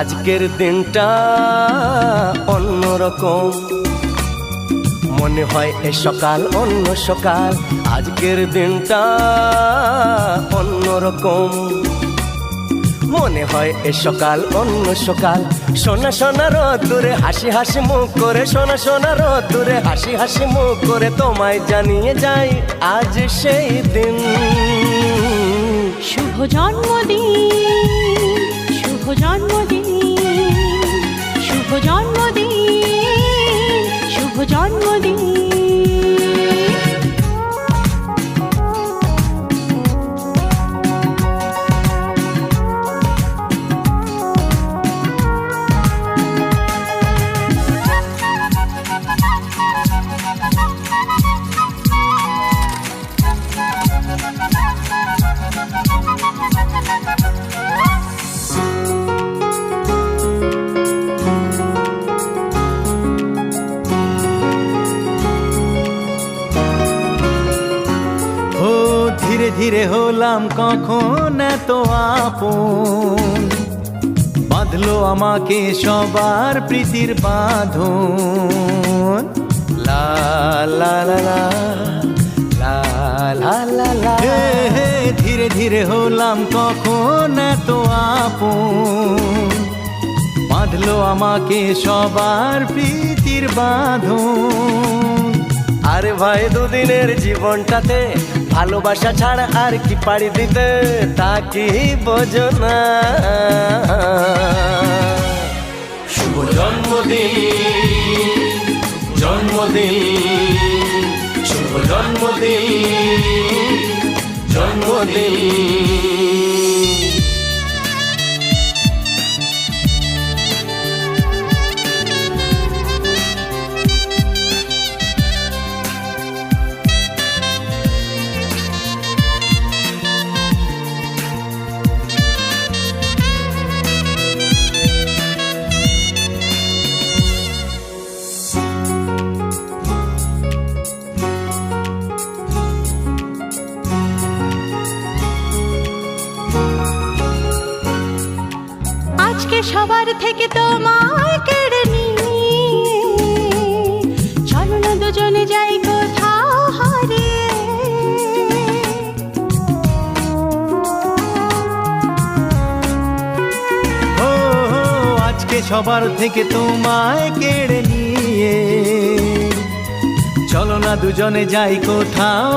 আজকের দিনটা অন্যরকম, মনে হয় এ সকাল অন্য সকাল। আজকের দিনটা অন্যরকম, মনে হয় এ সকাল অন্য সকাল। সোনা সোনা রোদ্দুরে হাসি হাসি মুখ করে, সোনা সোনা রোদ্দুরে হাসি হাসি মুখ করে তোমায় জানিয়ে যাই আজ সেই দিন। শুভ জন্মদিন, শুভ জন্মদিন, শুভ জন্মদিন, শুভ জন্মদিন। ধীরে ধীরে হলাম কখন এত আপন, বাঁধলো আমাকে সবার প্রীতির বাঁধন। লা লা লা লা লা লা লা লা। ধীরে ধীরে হলাম কখন এত আপন, বাঁধলো আমাকে সবার প্রীতির বাঁধন। আরে ভাই দুদিনের জীবনটাতে ভালোবাসা ছাড়া আর কি পাড়ি দিতে, তা কি বোঝো না? শুভ জন্মদিন, জন্মদিন, শুভ জন্মদিন, জন্মদিন। আজকে সবার থেকে তোমায় কেড়ে নিয়ে চলো না দুজনে যাই কোথাও হারিয়ে। ও আজকে সবার থেকে তোমায় কেড়ে নিয়ে চলো না দুজনে যাই কোথাও